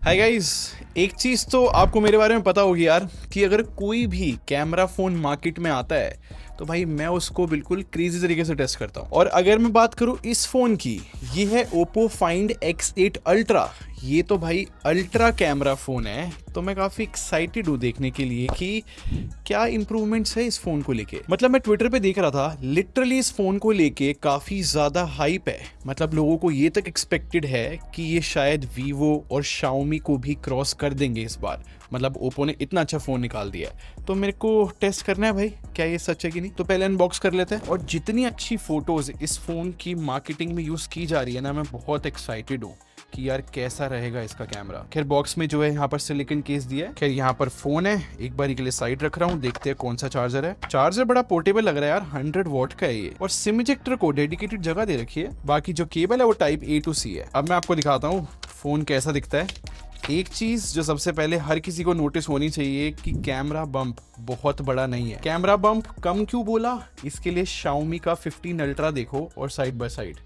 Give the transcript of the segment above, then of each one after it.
Hi guys, एक चीज़ तो आपको मेरे बारे में पता होगी यार कि अगर कोई भी कैमरा फ़ोन मार्केट में आता है तो भाई मैं उसको बिल्कुल क्रेजी तरीके से टेस्ट करता हूँ। और अगर मैं बात करूँ इस फ़ोन की, ये है Oppo Find X8 Ultra। ये तो भाई अल्ट्रा कैमरा फ़ोन है, तो मैं काफ़ी एक्साइटेड हूँ देखने के लिए कि क्या इंप्रूवमेंट्स है इस फ़ोन को लेके। मतलब मैं ट्विटर पे देख रहा था, लिटरली इस फ़ोन को लेके काफ़ी ज़्यादा हाइप है। मतलब लोगों को ये तक एक्सपेक्टेड है कि ये शायद वीवो और शाओमी को भी क्रॉस कर देंगे इस बार। मतलब ओप्पो ने इतना अच्छा फ़ोन निकाल दिया है, तो मेरे को टेस्ट करना है भाई क्या ये सच है कि नहीं। तो पहले अनबॉक्स कर लेते हैं। और जितनी अच्छी फ़ोटोज़ इस फ़ोन की मार्केटिंग में यूज़ की जा रही है ना, मैं बहुत एक्साइटेड हूँ कि यार कैसा रहेगा इसका कैमरा। खैर बॉक्स में जो है यहाँ पर सिलिकॉन केस दिया है। खैर यहाँ पर फोन है, एक बार के लिए साइड रख रहा हूँ, देखते हैं कौन सा चार्जर है। चार्जर बड़ा पोर्टेबल लग रहा है यार, 100 वॉट का है ये। और सिम इजेक्टर को डेडिकेटेड जगह दे रखी है। बाकी जो केबल है वो टाइप A to C है। अब मैं आपको दिखाता हूँ फोन कैसा दिखता है। एक चीज जो सबसे पहले हर किसी को नोटिस होनी चाहिए कि कैमरा बम्प बहुत बड़ा नहीं है। कैमरा बम्प कम क्यों बोला, इसके लिए Xiaomi का 15 अल्ट्रा देखो और साइड बाय साइड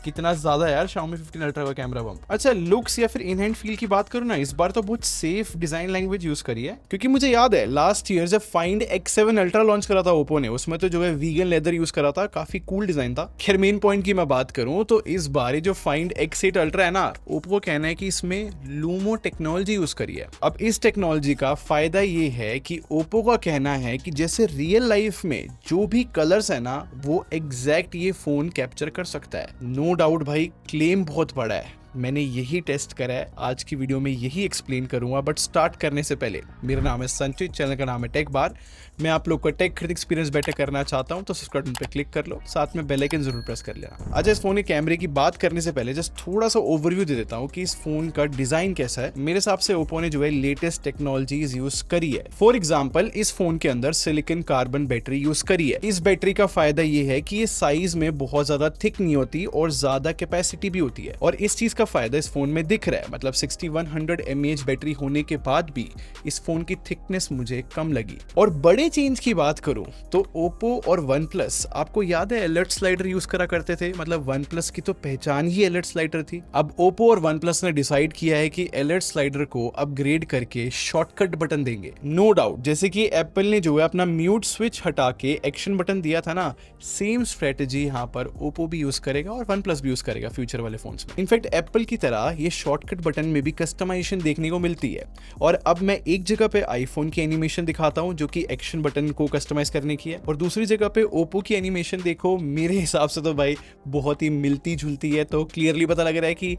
कितना ज्यादा यार Xiaomi 15 अल्ट्रा का कैमरा बम्प। अच्छा लुक्स या फिर इन हैंड फील की बात करूँ ना, इस बार तो बहुत सेफ डिजाइन लैंग्वेज यूज करी है। क्योंकि मुझे याद है लास्ट ईयर जब Find X7 अल्ट्रा लॉन्च करा था ओप्पो ने, उसमें तो जो है वीगन लेदर यूज करा था, काफी कूल डिजाइन था। खैर मेन पॉइंट की मैं बात करूं तो इस बार ये जो Find X8 अल्ट्रा है ना, ओप्पो कहना है कि इसमें लूमो टेक्नोलॉजी यूज करी है। अब इस टेक्नोलॉजी का फायदा ये है कि ओप्पो का कहना है कि जैसे रियल लाइफ में जो भी कलर्स है ना, वो एग्जैक्ट ये फोन कैप्चर कर सकता है। नो डाउट भाई, क्लेम बहुत बड़ा है, मैंने यही टेस्ट करा है, आज की वीडियो में यही एक्सप्लेन करूंगा। बट स्टार्ट करने से पहले, मेरा नाम है संचित, चैनल का नाम है टेक बार। मैं आप लोग का टेक खरीद एक्सपीरियंस बेटर करना चाहता हूं, तो सब्सक्राइब बटन पे क्लिक कर लो, साथ में बेल आइकन जरूर प्रेस कर लेना। अच्छा इस फोन के कैमरे की बात करने से पहले जस्ट थोड़ा सा ओवरव्यू दे देता हूं कि इस फोन का डिजाइन कैसा है। मेरे हिसाब से ओप्पो ने जो है लेटेस्ट टेक्नोलॉजीज यूज करी है। फॉर एग्जाम्पल इस फोन के अंदर सिलिकॉन कार्बन बैटरी यूज करी है। इस बैटरी का फायदा ये है कि ये साइज में बहुत ज्यादा थिक नहीं होती और ज्यादा कैपेसिटी भी होती है। और इस चीज का फायदा इस फोन में दिख रहा है। मतलब 6100 mAh बैटरी होने के बाद भी इस फोन की थिकनेस मुझे कम लगी। और बड़े चेंज की बात करूं तो ओप्पो और OnePlus, आपको याद है अलर्ट स्लाइडर यूज करा करते थे। मतलब OnePlus की तो पहचान ही अलर्ट स्लाइडर थी। अब ओप्पो और OnePlus ने डिसाइड किया है कि अलर्ट स्लाइडर को अपग्रेड करके शॉर्टकट बटन देंगे। नो डाउट, जैसे कि एप्पल ने जो है अपना म्यूट स्विच हटा के एक्शन बटन दिया था ना, सेम स्ट्रेटेजी यहाँ पर ओप्पो भी यूज करेगा और OnePlus भी यूज करेगा फ्यूचर वाले फोन्स में। इनफैक्ट एप्पल की तरह ये शॉर्टकट बटन में भी कस्टमाइजेशन देखने को मिलती है। और अब मैं एक जगह पे आईफोन की एनिमेशन दिखाता हूं जो कि एक्शन बटन को कस्टमाइज करने की है, और दूसरी जगह पे ओप्पो की एनिमेशन देखो, मेरे हिसाब से तो भाई बहुत ही मिलती जुलती है। तो क्लियरली पता लग रहा है कि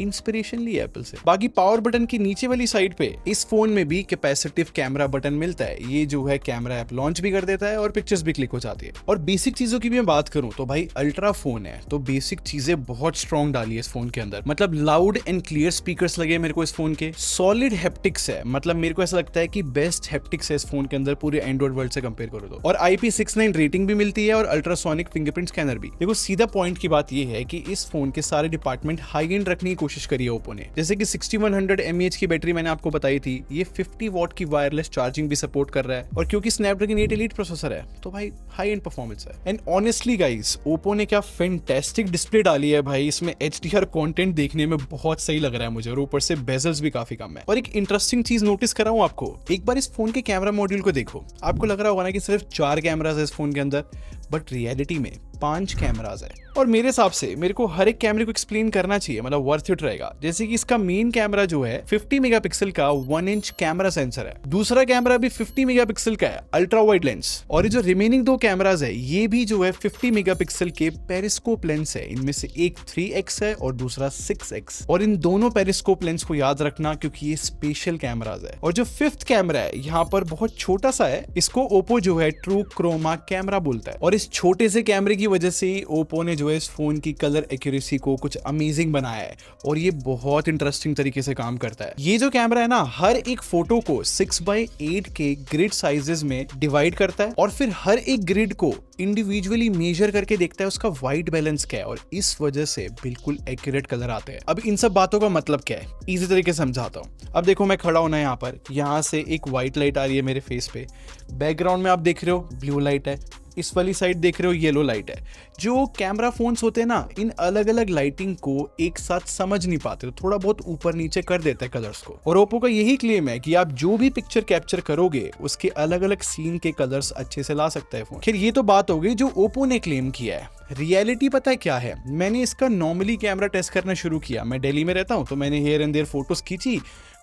इंस्पिरेशन ली है एप्पल से। बाकी पावर बटन की नीचे वाली साइड पे इस फोन में भी कैपेसिटिव कैमरा बटन मिलता है। ये जो है कैमरा ऐप लॉन्च भी कर देता है और पिक्चर्स भी क्लिक हो जाती है। और बेसिक चीजों की भी मैं बात करूं तो भाई अल्ट्रा फोन है, तो बेसिक चीजें बहुत स्ट्रॉन्ग डाली है इस फोन के अंदर। मतलब लाउड एंड क्लियर स्पीकर्स लगे मेरे को इस फोन के, सॉलिड हैप्टिक्स है। मतलब मेरे को ऐसा लगता है कि बेस्ट हैप्टिक्स है इस फोन के अंदर पूरे एंड्रॉइड वर्ल्ड से कंपेयर करो तो। और IP69 रेटिंग भी मिलती है और अल्ट्रासोनिक फिंगरप्रिंट स्कैनर भी। देखो सीधा पॉइंट की बात ये है कि इस फोन के सारे डिपार्टमेंट हाई एंड रखने की कोशिश करी है ओप्पो ने। जैसे कि 6100 mAh की बैटरी मैंने आपको बताई थी, ये 50 वॉट की वायरलेस चार्जिंग भी सपोर्ट कर रहा है। और क्योंकि स्नैपड्रैगन 8 एलीट प्रोसेसर है तो भाई हाई एंड परफॉर्मेंस है। एंड ऑनेस्टली गाइस, ओप्पो ने क्या फैंटास्टिक डिस्प्ले डाली है भाई, इसमें HDR कंटेंट देखने में बहुत सही लग रहा है मुझे। और ऊपर से बेजल्स भी काफी कम है। और एक इंटरेस्टिंग चीज नोटिस कर रहा हूं आपको, एक बार इस फोन के कैमरा मॉड्यूल को देखो। आपको लग रहा होगा ना कि सिर्फ 4 कैमरास है इस फोन के अंदर, बट रियलिटी में 5 कैमरास है। और मेरे हिसाब से मेरे को हर एक कैमरे को एक्सप्लेन करना चाहिए, मतलब वर्थ इट रहेगा। जैसे कि इसका मेन कैमरा जो है 50 मेगापिक्सल का 1 इंच कैमरा सेंसर है। दूसरा कैमरा भी 50 मेगापिक्सल का है, अल्ट्रा वाइड लेंस। और ये जो रिमेनिंग 2 कैमरास है, ये भी जो है 50 मेगापिक्सल के पेरिस्कोप लेंस है। इनमें से एक 3x है और दूसरा 6x। और इन दोनों पेरिस्कोप लेंस को याद रखना क्योंकि ये स्पेशल कैमरास है। और जो 5th कैमरा है यहाँ पर बहुत छोटा सा है, इसको ओप्पो जो है ट्रू क्रोमा कैमरा बोलता है। और इस छोटे से कैमरे की वजह से ओप्पो ने जो है इस फोन की कलर एक्यूरेसी को कुछ अमेजिंग बनाया है और ये बहुत इंटरेस्टिंग तरीके से काम करता है। ये जो कैमरा है ना, हर एक फोटो को 6x8 के ग्रिड साइजेस में डिवाइड करता है और फिर हर एक ग्रिड को इंडिविजुअली मेजर करके देखता है उसका व्हाइट बैलेंस क्या है, और इस वजह से बिल्कुल एक्यूरेट कलर आते हैं। अब इन सब बातों का मतलब क्या है, इजी तरीके से समझाता हूँ। अब देखो मैं खड़ा होना है यहाँ पर, यहाँ से एक व्हाइट लाइट आ रही है मेरे फेस पे, बैकग्राउंड में आप देख रहे हो ब्लू लाइट है, इस वाली साइड देख रहे हो येलो लाइट है। जो कैमरा फोन्स होते हैं ना, इन अलग अलग लाइटिंग को एक साथ समझ नहीं पाते, तो थोड़ा बहुत ऊपर नीचे कर देते हैं कलर्स को। और ओप्पो का यही क्लेम है कि आप जो भी पिक्चर कैप्चर करोगे उसके अलग अलग सीन के कलर्स अच्छे से ला सकता है फोन। खैर ये तो बात हो गई जो ओप्पो ने क्लेम किया है। रियलिटी पता है क्या है? मैंने इसका नॉर्मली कैमरा टेस्ट करना शुरू किया। मैं दिल्ली में रहता हूँ तो मैंने हियर एंड देयर फोटोज खींची।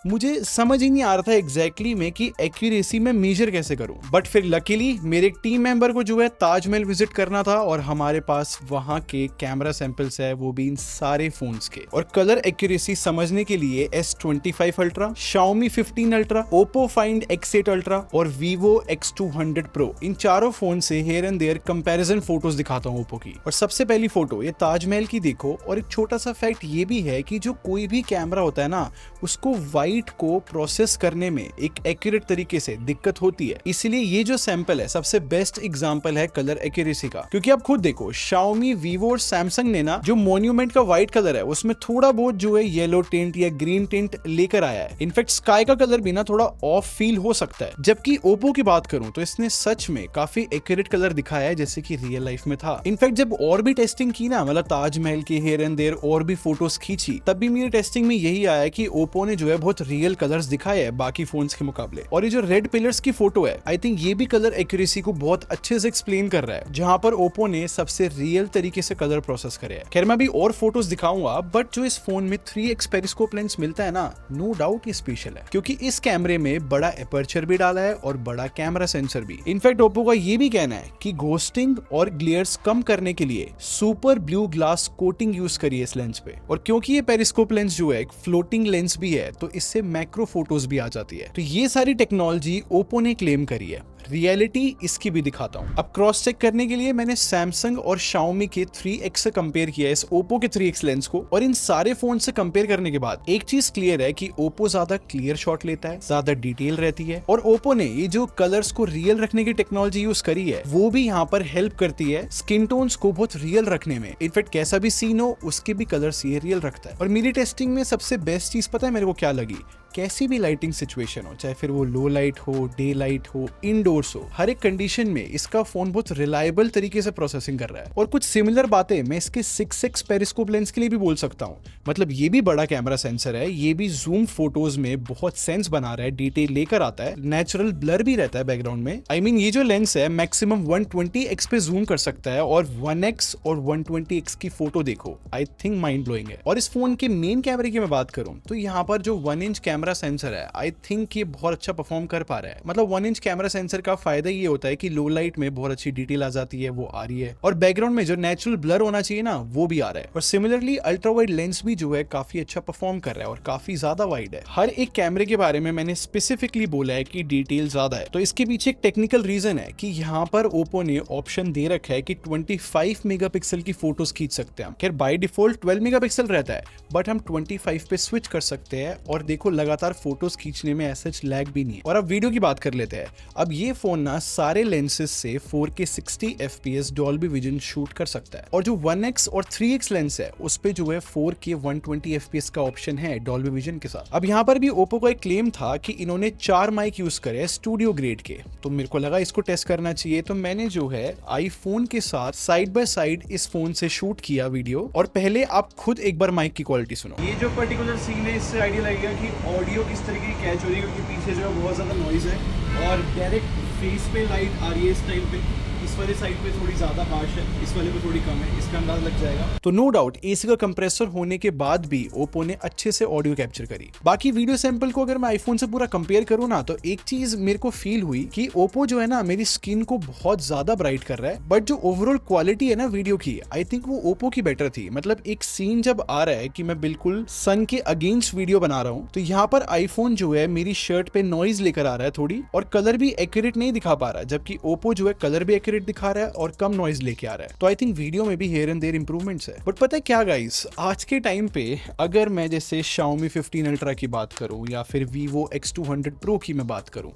मुझे समझ ही नहीं आ रहा था एग्जैक्टली में कि एक्यूरेसी में मेजर कैसे करूं। बट फिर लकीली मेरे एक टीम मेंबर को जो है ताजमहल विजिट करना था और हमारे पास वहां के कैमरा सैंपल्स है, वो भी इन सारे फोन्स के। और कलर एक्यूरेसी समझने के लिए S25 ultra, Xiaomi 15 ultra, Oppo Find X8 ultra और Vivo X200 Pro, इन चारों फोन से here and there comparison photos दिखाता हूं ओप्पो की। और सबसे पहली फोटो ये ताजमहल की देखो। और एक छोटा सा फैक्ट ये भी है कि जो कोई भी कैमरा होता है ना, उसको लाइट को प्रोसेस करने में एक एक्यूरेट तरीके से दिक्कत होती है। इसलिए ये जो सैंपल है सबसे बेस्ट एग्जांपल है कलर एक्यूरेसी का। क्योंकि आप खुद देखो Xiaomi, Vivo और Samsung ने ना जो मॉन्यूमेंट का व्हाइट कलर है उसमें थोड़ा बहुत जो है येलो टिंट या ग्रीन टिंट लेकर आया है। इनफैक्ट स्काई का कलर भी ना थोड़ा ऑफ फील हो सकता है। जबकि ओप्पो की बात करूं तो इसने सच में काफी एक्यूरेट कलर दिखाया है जैसे कि रियल लाइफ में था। इनफैक्ट जब और भी टेस्टिंग की ना, मतलब ताजमहल की हियर एंड देयर और भी फोटोज खींची, तब भी मेरी टेस्टिंग में यही आया कि ओप्पो ने जो है बहुत रियल कलर्स दिखाए हैं बाकी फोन्स के मुकाबले। और ये जो रेड पिलर्स की फोटो है, आई थिंक ये भी कलर एक्यूरेसी को बहुत अच्छे से एक्सप्लेन कर रहा है, जहां पर ओप्पो ने सबसे रियल तरीके से कलर प्रोसेस करे हैं। खैर मैं भी और फोटोज दिखाऊंगा, बट जो इस फोन में 3x पेरिस्कोप लेंस मिलता है ना, नो डाउट ये स्पेशल है, क्योंकि इस कैमरे में बड़ा एपर्चर भी डाला है और बड़ा कैमरा सेंसर भी। इनफैक्ट ओप्पो का ये भी कहना है कि घोस्टिंग और ग्लेयर्स कम करने के लिए super blue glass coating use करिए इस लेंस पे। और क्योंकि ये पेरिस्कोप लेंस जो है एक फ्लोटिंग लेंस भी है, तो इससे मैक्रो फोटोज भी आ जाती है। तो ये सारी टेक्नोलॉजी ओप्पो ने क्लेम करी है। रियलिटी इसकी भी दिखाता हूं। अब क्रॉस चेक करने के लिए मैंने सैमसंग और Xiaomi के 3x से कंपेयर किया इस ओप्पो के 3x लेंस को। और इन सारे फोन से कंपेयर करने के बाद एक चीज क्लियर है कि ओप्पो ज्यादा क्लियर शॉट लेता है, ज्यादा डिटेल रहती है। और ओप्पो ने ये जो कलर्स को रियल रखने की टेक्नोलॉजी यूज करी है, वो भी यहाँ पर हेल्प करती है स्किन टोन्स को बहुत रियल रखने में। इनफैक्ट कैसा भी सीन हो उसके भी कलर्स ये रियल रखता है। और मेरी टेस्टिंग में सबसे बेस्ट चीज पता है मेरे को क्या लगी? कैसी भी लाइटिंग सिचुएशन हो, चाहे फिर वो लो लाइट हो, डे लाइट हो, इंडोर्स हो, हर एक कंडीशन में इसका फोन बहुत रिलायबल तरीके से प्रोसेसिंग कर रहा है। और कुछ सिमिलर बातें मैं इसके 6x पेरिस्कोप लेंस के लिए भी बोल सकता हूँ। मतलब ये भी बड़ा कैमरा सेंसर है, ये भी जूम फोटोज में बहुत सेंस बना रहा है, डिटेल लेकर आता है, नेचुरल ब्लर भी रहता है बैकग्राउंड में। आई मीन ये जो लेंस है मैक्सिमम 120x पे जूम कर सकता है और 1x और 120x की फोटो देखो, आई थिंक माइंड ब्लोइंग है। और इस फोन के मेन कैमरे की मैं बात करूं तो यहाँ पर जो 1 इंच कैमरा सेंसर है, आई थिंक ये बहुत अच्छा परफॉर्म कर पा रहा है। मतलब 1 इंच कैमरा सेंसर का फायदा ये होता है कि लो लाइट में बहुत अच्छी डिटेल आ जाती है, वो आ रही है। और बैकग्राउंड में जो नेचुरल ब्लर होना चाहिए ना, वो भी आ रहा है। और सिमिलरली अल्ट्रा वाइड लेंस भी जो है काफी अच्छा परफॉर्म कर रहा है और काफी ज्यादा वाइड है। हर एक कैमरे के बारे में मैंने स्पेसिफिकली बोला है कि डिटेल ज्यादा है, तो इसके पीछे एक टेक्निकल रीजन है कि यहाँ पर ओप्पो ने ऑप्शन दे रखा है कि 25 मेगापिक्सल की फोटोज खींच सकते हैं। खैर बाय डिफॉल्ट 12 मेगापिक्सल रहता है, बट हम 25 पे स्विच कर सकते हैं। और देखो लगातार फोटोज खींचने में ऐसा लैग भी नहीं है। और अब वीडियो की बात कर लेते हैं। अब ये फोन ना सारे लेंसेज से 4K 60 FPS Dolby vision shoot कर सकता है। और जो 1x और 3x लेंस है उस पे जो है 4K 120 FPS का ऑप्शन है डॉल्बी विजन के साथ। अब यहाँ पर भी ओप्पो का एक क्लेम था कि इन्होंने 4 माइक यूज करे स्टूडियो ग्रेड के, तो मेरे को लगा इसको टेस्ट करना चाहिए। तो मैंने जो है आईफोन के साथ साइड बाय साइड इस फोन से शूट किया वीडियो। और पहले आप खुद एक बार माइक की क्वालिटी सुनो। ये जो पर्टिकुलर सीन है, इससे आइडिया लगेगा कि ऑडियो किस तरीके की कैच हो रही है, क्योंकि पीछे जो है बहुत ज्यादा नॉइज है और डायरेक्ट फेस पे लाइट आ रही है इस टाइम पे। इस वाले साइड पे थोड़ी ज्यादा हार्श है, इस वाले पे थोड़ी कम है, इसका अंदाज लग जाएगा। तो नो डाउट एसी का कंप्रेसर होने के बाद भी ओप्पो ने अच्छे से ऑडियो कैप्चर करी। बाकी वीडियो सैंपल को अगर मैं आईफोन से पूरा कंपेयर करूं ना, तो एक चीज मेरे को फील हुई कि ओप्पो जो है ना मेरी स्किन को बहुत ज्यादा ब्राइट कर रहा है, बट जो ओवरऑल क्वालिटी है ना वीडियो की, आई थिंक वो ओप्पो की बेटर थी। मतलब एक सीन जब आ रहा है कि मैं बिल्कुल सन के अगेंस्ट वीडियो बना रहा हूं, तो यहाँ पर आईफोन जो है मेरी शर्ट पे नॉइज लेकर आ रहा है थोड़ी, और कलर भी एक्यूरेट नहीं दिखा पा रहा है, जबकि ओप्पो जो है कलर भी एक्यूरेट दिखा रहा है और कम नॉइज लेके आ रहा है। तो आई थिंक वीडियो में भी हियर एंड देयर इंप्रूवमेंट्स है। बट पता है क्या गाइस, आज के टाइम पे अगर मैं जैसे Xiaomi 15 अल्ट्रा की बात करूं या फिर Vivo X200 Pro की मैं बात करूं,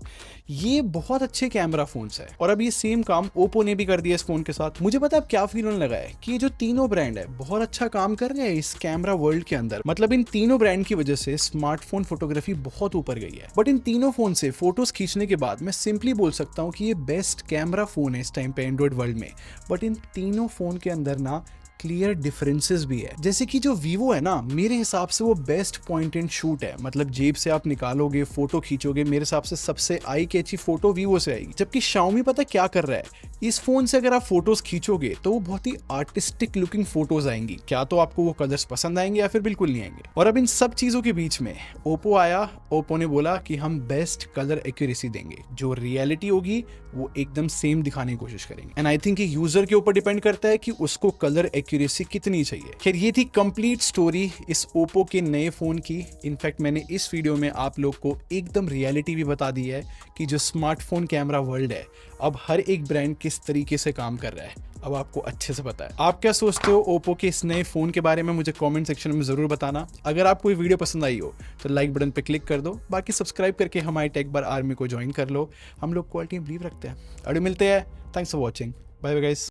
ये बहुत अच्छे कैमरा फोन्स है। और अब ये सेम काम ओप्पो ने भी कर दिया इस फोन के साथ। मुझे पता है अब क्या फील होने लगा है कि ये जो तीनों ब्रांड है बहुत अच्छा काम कर रहे हैं इस कैमरा वर्ल्ड के अंदर। मतलब इन तीनों ब्रांड की वजह से स्मार्टफोन फोटोग्राफी बहुत ऊपर गई है। बट इन तीनों फोन से फोटोज खींचने के बाद मैं सिंपली बोल सकता हूँ कि ये बेस्ट कैमरा फोन है इस टाइम पे एंड्रॉइड वर्ल्ड में, बट इन तीनों फ़ोन के अंदर ना क्लियर डिफरेंसेस भी है। जैसे कि जो वीवो है ना, मेरे हिसाब से वो बेस्ट पॉइंट एंड शूट है, मतलब जेब से आप निकालोगे फोटो खींचोगे, मेरे हिसाब से सबसे आई कैची फोटो वीवो से आएगी। जबकि शाओमी पता क्या कर रहा है, इस फोन से अगर आप फोटोज खींचोगे तो वो बहुत ही आर्टिस्टिक लुकिंग फोटोज आएंगी। क्या तो आपको वो कलर्स पसंद आएंगे या फिर बिल्कुल नहीं आएंगे। और अब इन सब चीजों के बीच में ओप्पो आया, ओप्पो ने बोला कि हम बेस्ट कलर एक्यूरेसी देंगे, जो रियलिटी होगी वो एकदम सेम दिखाने की कोशिश करेंगे। एंड आई थिंक यूजर के ऊपर डिपेंड करता है कि उसको कलर एक्यूरेसी कितनी चाहिए। खैर ये थी कंप्लीट स्टोरी इस ओप्पो के नए फोन की। इनफैक्ट मैंने इस वीडियो में आप लोग को एकदम रियलिटी भी बता दी है कि जो स्मार्टफोन कैमरा वर्ल्ड है, अब हर एक ब्रांड किस तरीके से काम कर रहा है, अब आपको अच्छे से पता है। आप क्या सोचते हो ओप्पो के इस नए फोन के बारे में, मुझे कमेंट सेक्शन में जरूर बताना। अगर आपको ये वीडियो पसंद आई हो तो लाइक बटन पे क्लिक कर दो, बाकी सब्सक्राइब करके हमारे टेक बार आर्मी को ज्वाइन कर लो। हम लोग क्वालिटी में बिलीव रखते हैं। अभी मिलते हैं। Thanks for watching. Bye bye guys.